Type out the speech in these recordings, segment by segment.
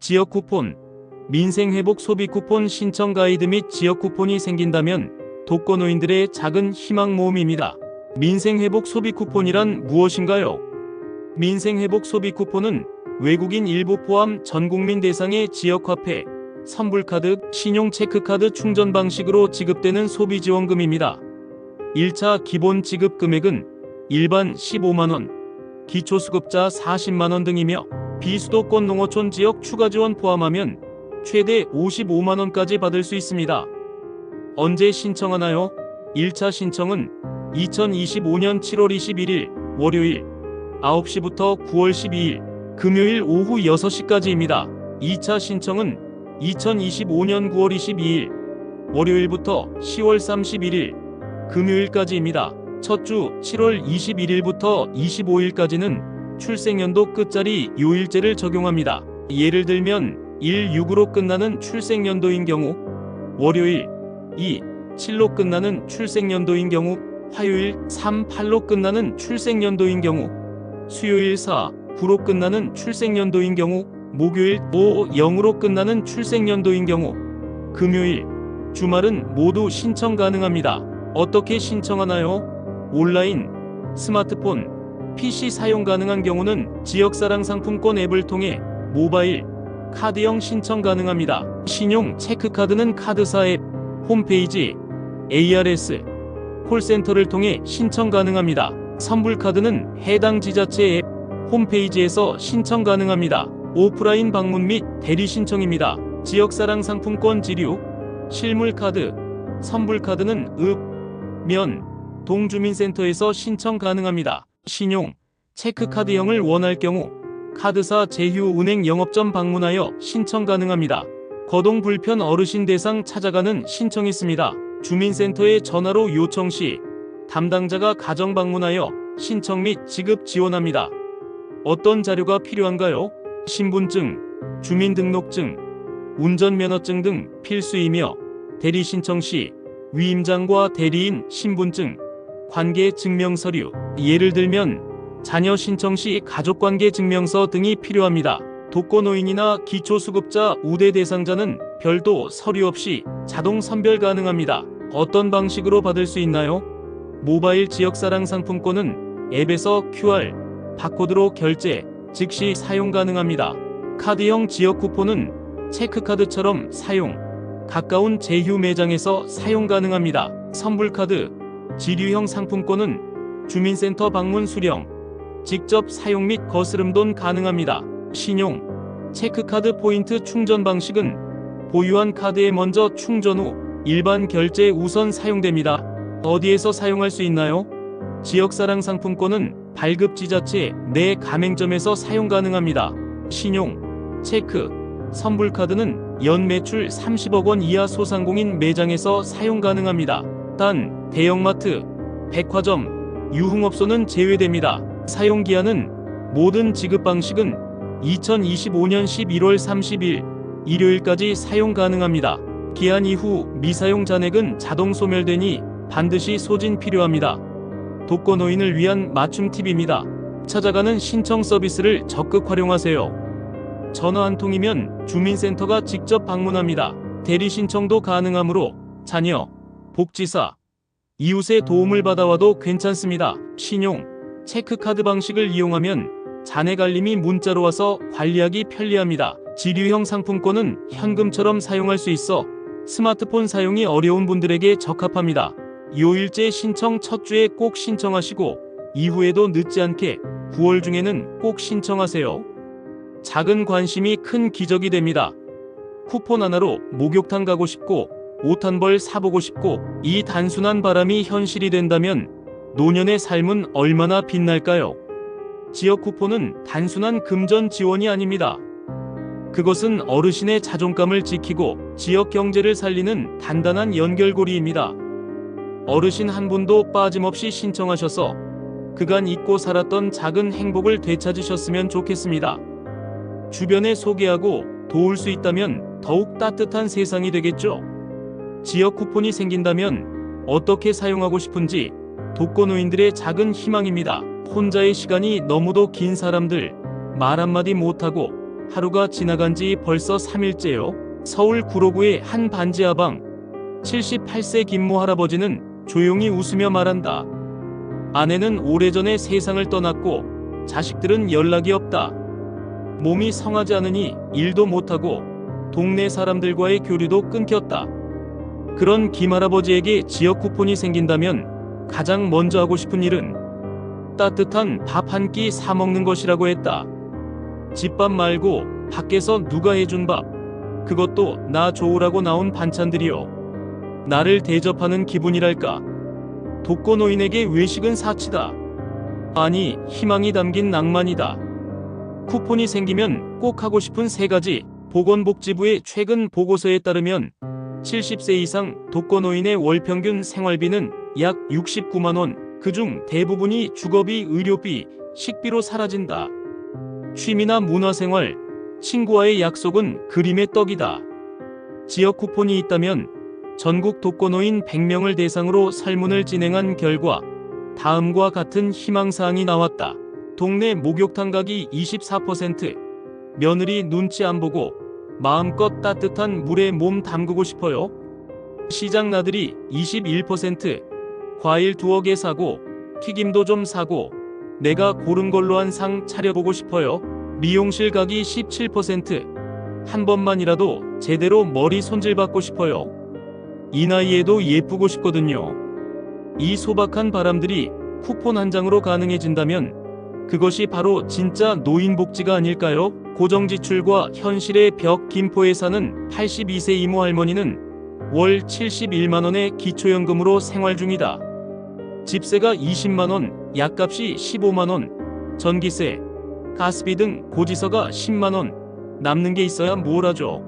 지역 쿠폰, 민생회복 소비 쿠폰 신청 가이드 및 지역 쿠폰이 생긴다면 독거노인들의 작은 희망 모음입니다. 민생회복 소비 쿠폰이란 무엇인가요? 민생회복 소비 쿠폰은 외국인 일부 포함 전국민 대상의 지역화폐, 선불카드, 신용체크카드 충전 방식으로 지급되는 소비지원금입니다. 1차 기본 지급 금액은 일반 15만원, 기초수급자 40만원 등이며 비수도권 농어촌 지역 추가 지원 포함하면 최대 55만원까지 받을 수 있습니다. 언제 신청하나요? 1차 신청은 2025년 7월 21일 월요일 9시부터 9월 12일 금요일 오후 6시까지입니다. 2차 신청은 2025년 9월 22일 월요일부터 10월 31일 금요일까지입니다. 첫 주 7월 21일부터 25일까지는 출생연도 끝자리 요일제를 적용합니다. 예를 들면 1-6으로 끝나는 출생연도인 경우 월요일 2-7로 끝나는 출생연도인 경우 화요일 3-8로 끝나는 출생연도인 경우 수요일 4-9로 끝나는 출생연도인 경우 목요일 5-0으로 끝나는 출생연도인 경우 금요일, 주말은 모두 신청 가능합니다. 어떻게 신청하나요? 온라인, 스마트폰, PC 사용 가능한 경우는 지역사랑 상품권 앱을 통해 모바일, 카드형 신청 가능합니다. 신용 체크카드는 카드사 앱, 홈페이지, ARS, 콜센터를 통해 신청 가능합니다. 선불카드는 해당 지자체 앱, 홈페이지에서 신청 가능합니다. 오프라인 방문 및 대리 신청입니다. 지역사랑 상품권 지류, 실물카드, 선불카드는 읍, 면, 동주민센터에서 신청 가능합니다. 신용, 체크카드형을 원할 경우 카드사 제휴은행 영업점 방문하여 신청 가능합니다. 거동 불편 어르신 대상 찾아가는 신청 있습니다. 주민센터에 전화로 요청 시 담당자가 가정 방문하여 신청 및 지급 지원합니다. 어떤 자료가 필요한가요? 신분증, 주민등록증, 운전면허증 등 필수이며 대리 신청 시 위임장과 대리인 신분증, 관계증명서류, 예를 들면 자녀 신청 시 가족관계증명서 등이 필요합니다. 독거노인이나 기초수급자 우대 대상자는 별도 서류 없이 자동 선별 가능합니다. 어떤 방식으로 받을 수 있나요? 모바일 지역사랑 상품권은 앱에서 QR, 바코드로 결제, 즉시 사용 가능합니다. 카드형 지역 쿠폰은 체크카드처럼 사용, 가까운 제휴 매장에서 사용 가능합니다. 선불카드, 지류형 상품권은 주민센터 방문 수령, 직접 사용 및 거스름돈 가능합니다. 신용, 체크카드 포인트 충전 방식은 보유한 카드에 먼저 충전 후 일반 결제 우선 사용됩니다. 어디에서 사용할 수 있나요? 지역사랑 상품권은 발급 지자체 내 가맹점에서 사용 가능합니다. 신용, 체크, 선불카드는 연 매출 30억 원 이하 소상공인 매장에서 사용 가능합니다. 단, 대형마트, 백화점, 유흥업소는 제외됩니다. 사용기한은 모든 지급 방식은 2025년 11월 30일 일요일까지 사용 가능합니다. 기한 이후 미사용 잔액은 자동 소멸되니 반드시 소진 필요합니다. 독거노인을 위한 맞춤 팁입니다. 찾아가는 신청 서비스를 적극 활용하세요. 전화 한 통이면 주민센터가 직접 방문합니다. 대리 신청도 가능하므로 자녀, 복지사, 이웃의 도움을 받아와도 괜찮습니다. 신용, 체크카드 방식을 이용하면 잔액 알림이 문자로 와서 관리하기 편리합니다. 지류형 상품권은 현금처럼 사용할 수 있어 스마트폰 사용이 어려운 분들에게 적합합니다. 요일제 신청 첫 주에 꼭 신청하시고 이후에도 늦지 않게 9월 중에는 꼭 신청하세요. 작은 관심이 큰 기적이 됩니다. 쿠폰 하나로 목욕탕 가고 싶고 옷 한 벌 사보고 싶고 이 단순한 바람이 현실이 된다면 노년의 삶은 얼마나 빛날까요? 지역 쿠폰은 단순한 금전 지원이 아닙니다. 그것은 어르신의 자존감을 지키고 지역 경제를 살리는 단단한 연결고리입니다. 어르신 한 분도 빠짐없이 신청하셔서 그간 잊고 살았던 작은 행복을 되찾으셨으면 좋겠습니다. 주변에 소개하고 도울 수 있다면 더욱 따뜻한 세상이 되겠죠. 지역 쿠폰이 생긴다면 어떻게 사용하고 싶은지 독거노인들의 작은 희망입니다. 혼자의 시간이 너무도 긴 사람들, 말 한마디 못하고 하루가 지나간 지 벌써 3일째요. 서울 구로구의 한 반지하방. 78세 김모 할아버지는 조용히 웃으며 말한다. 아내는 오래전에 세상을 떠났고 자식들은 연락이 없다. 몸이 성하지 않으니 일도 못하고 동네 사람들과의 교류도 끊겼다. 그런 김 할아버지에게 지역 쿠폰이 생긴다면 가장 먼저 하고 싶은 일은 따뜻한 밥 한 끼 사 먹는 것이라고 했다. 집밥 말고 밖에서 누가 해준 밥, 그것도 나 좋으라고 나온 반찬들이요. 나를 대접하는 기분이랄까. 독거노인에게 외식은 사치다. 아니, 희망이 담긴 낭만이다. 쿠폰이 생기면 꼭 하고 싶은 3가지. 보건복지부의 최근 보고서에 따르면 70세 이상 독거노인의 월평균 생활비는 약 69만 원, 그중 대부분이 주거비, 의료비, 식비로 사라진다. 취미나 문화생활, 친구와의 약속은 그림의 떡이다. 지역 쿠폰이 있다면 전국 독거노인 100명을 대상으로 설문을 진행한 결과 다음과 같은 희망사항이 나왔다. 동네 목욕탕 가기 24%, 며느리 눈치 안 보고 마음껏 따뜻한 물에 몸 담그고 싶어요. 시장 나들이 21%, 과일 2개 사고 튀김도 좀 사고 내가 고른 걸로 한 상 차려보고 싶어요. 미용실 가기 17%, 한 번만이라도 제대로 머리 손질받고 싶어요. 이 나이에도 예쁘고 싶거든요. 이 소박한 바람들이 쿠폰 한 장으로 가능해진다면 그것이 바로 진짜 노인복지가 아닐까요? 고정지출과 현실의 벽. 김포에 사는 82세 이모 할머니는 월 71만원의 기초연금으로 생활 중이다. 집세가 20만원, 약값이 15만원, 전기세, 가스비 등 고지서가 10만원, 남는 게 있어야 뭘 하죠.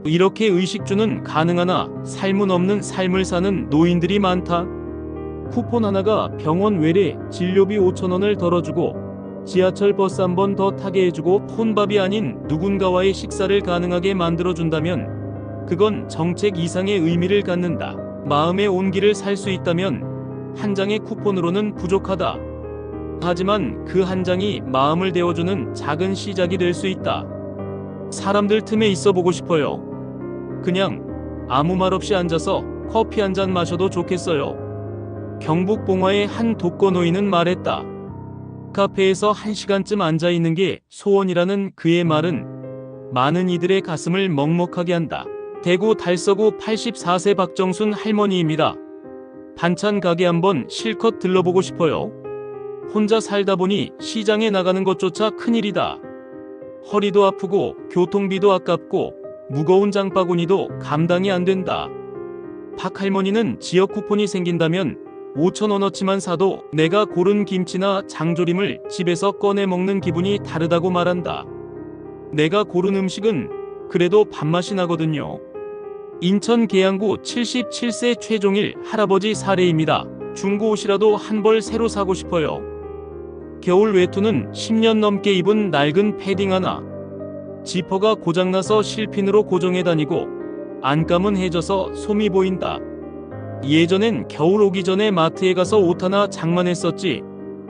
이렇게 의식주는 가능하나 삶은 없는 삶을 사는 노인들이 많다. 쿠폰 하나가 병원 외래 진료비 5,000원을 덜어주고 지하철 버스 한 번 더 타게 해주고 혼밥이 아닌 누군가와의 식사를 가능하게 만들어준다면 그건 정책 이상의 의미를 갖는다. 마음의 온기를 살 수 있다면 한 장의 쿠폰으로는 부족하다. 하지만 그 한 장이 마음을 데워주는 작은 시작이 될 수 있다. 사람들 틈에 있어 보고 싶어요. 그냥 아무 말 없이 앉아서 커피 한 잔 마셔도 좋겠어요. 경북 봉화의 한 독거노인은 말했다. 카페에서 1시간쯤 앉아있는 게 소원이라는 그의 말은 많은 이들의 가슴을 먹먹하게 한다. 대구 달서구 84세 박정순 할머니입니다. 반찬 가게 한번 실컷 들러보고 싶어요. 혼자 살다 보니 시장에 나가는 것조차 큰일이다. 허리도 아프고 교통비도 아깝고 무거운 장바구니도 감당이 안 된다. 박 할머니는 지역 쿠폰이 생긴다면 5,000원어치만 사도 내가 고른 김치나 장조림을 집에서 꺼내 먹는 기분이 다르다고 말한다. 내가 고른 음식은 그래도 밥맛이 나거든요. 인천 계양구 77세 최종일 할아버지 사례입니다. 중고 옷이라도 한 벌 새로 사고 싶어요. 겨울 외투는 10년 넘게 입은 낡은 패딩 하나. 지퍼가 고장나서 실핀으로 고정해 다니고 안감은 해져서 솜이 보인다. 예전엔 겨울 오기 전에 마트에 가서 옷 하나 장만했었지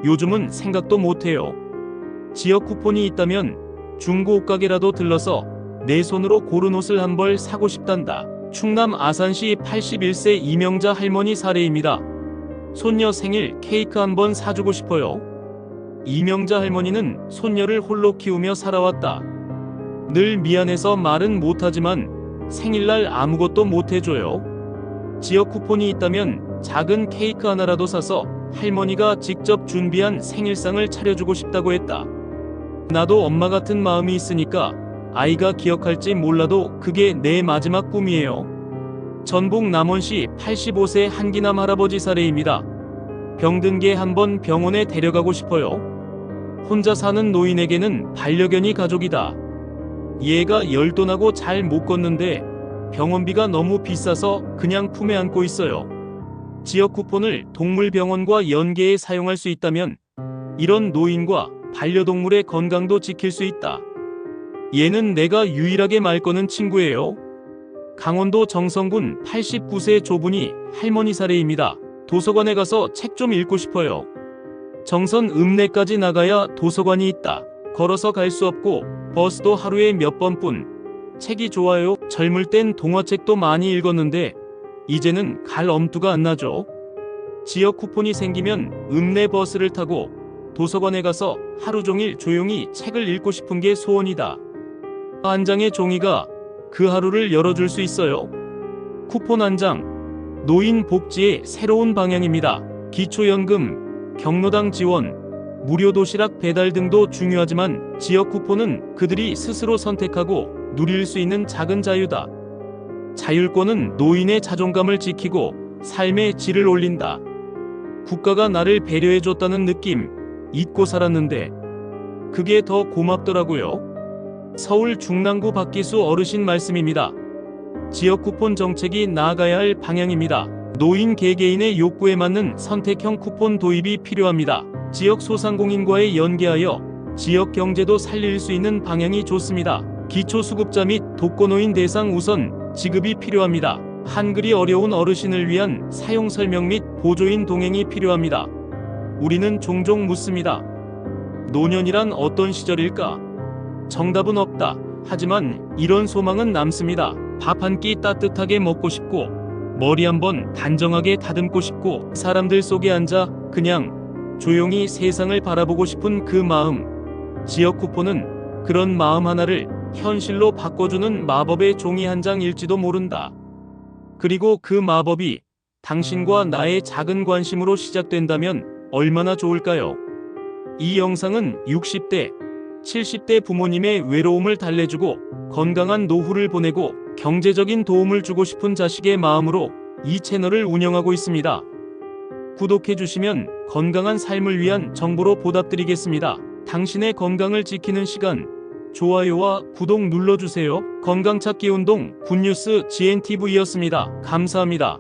요즘은 생각도 못해요. 지역 쿠폰이 있다면 중고 옷가게라도 들러서 내 손으로 고른 옷을 한 벌 사고 싶단다. 충남 아산시 81세 이명자 할머니 사례입니다. 손녀 생일 케이크 한 번 사주고 싶어요. 이명자 할머니는 손녀를 홀로 키우며 살아왔다. 늘 미안해서 말은 못하지만 생일날 아무것도 못해줘요. 지역 쿠폰이 있다면 작은 케이크 하나라도 사서 할머니가 직접 준비한 생일상을 차려주고 싶다고 했다. 나도 엄마 같은 마음이 있으니까 아이가 기억할지 몰라도 그게 내 마지막 꿈이에요. 전북 남원시 85세 한기남 할아버지 사례입니다. 병든 게 한번 병원에 데려가고 싶어요. 혼자 사는 노인에게는 반려견이 가족이다. 얘가 열도나고 잘 못 걷는데 병원비가 너무 비싸서 그냥 품에 안고 있어요. 지역 쿠폰을 동물병원과 연계해 사용할 수 있다면 이런 노인과 반려동물의 건강도 지킬 수 있다. 얘는 내가 유일하게 말 거는 친구예요. 강원도 정선군 89세 조분이 할머니 사례입니다. 도서관에 가서 책 좀 읽고 싶어요. 정선 읍내까지 나가야 도서관이 있다. 걸어서 갈 수 없고 버스도 하루에 몇 번뿐. 책이 좋아요. 젊을 땐 동화책도 많이 읽었는데 이제는 갈 엄두가 안 나죠. 지역 쿠폰이 생기면 읍내 버스를 타고 도서관에 가서 하루 종일 조용히 책을 읽고 싶은 게 소원이다. 한 장의 종이가 그 하루를 열어줄 수 있어요. 쿠폰 한 장, 노인 복지의 새로운 방향입니다. 기초연금, 경로당 지원, 무료 도시락 배달 등도 중요하지만 지역 쿠폰은 그들이 스스로 선택하고 누릴 수 있는 작은 자유다. 자율권은 노인의 자존감을 지키고 삶의 질을 올린다. 국가가 나를 배려해줬다는 느낌 잊고 살았는데 그게 더 고맙더라고요. 서울 중랑구 박기수 어르신 말씀입니다. 지역 쿠폰 정책이 나아가야 할 방향입니다. 노인 개개인의 욕구에 맞는 선택형 쿠폰 도입이 필요합니다. 지역 소상공인과의 연계하여 지역 경제도 살릴 수 있는 방향이 좋습니다. 기초수급자 및 독거노인 대상 우선 지급이 필요합니다. 한글이 어려운 어르신을 위한 사용 설명 및 보조인 동행이 필요합니다. 우리는 종종 묻습니다. 노년이란 어떤 시절일까? 정답은 없다. 하지만 이런 소망은 남습니다. 밥 한 끼 따뜻하게 먹고 싶고 머리 한번 단정하게 다듬고 싶고 사람들 속에 앉아 그냥 조용히 세상을 바라보고 싶은 그 마음. 지역 쿠폰은 그런 마음 하나를 현실로 바꿔주는 마법의 종이 한 장일지도 모른다. 그리고 그 마법이 당신과 나의 작은 관심으로 시작된다면 얼마나 좋을까요? 이 영상은 60대, 70대 부모님의 외로움을 달래주고 건강한 노후를 보내고 경제적인 도움을 주고 싶은 자식의 마음으로 이 채널을 운영하고 있습니다. 구독해주시면 건강한 삶을 위한 정보로 보답드리겠습니다. 당신의 건강을 지키는 시간, 좋아요와 구독 눌러주세요. 건강찾기 운동 굿뉴스 GNTV였습니다. 감사합니다.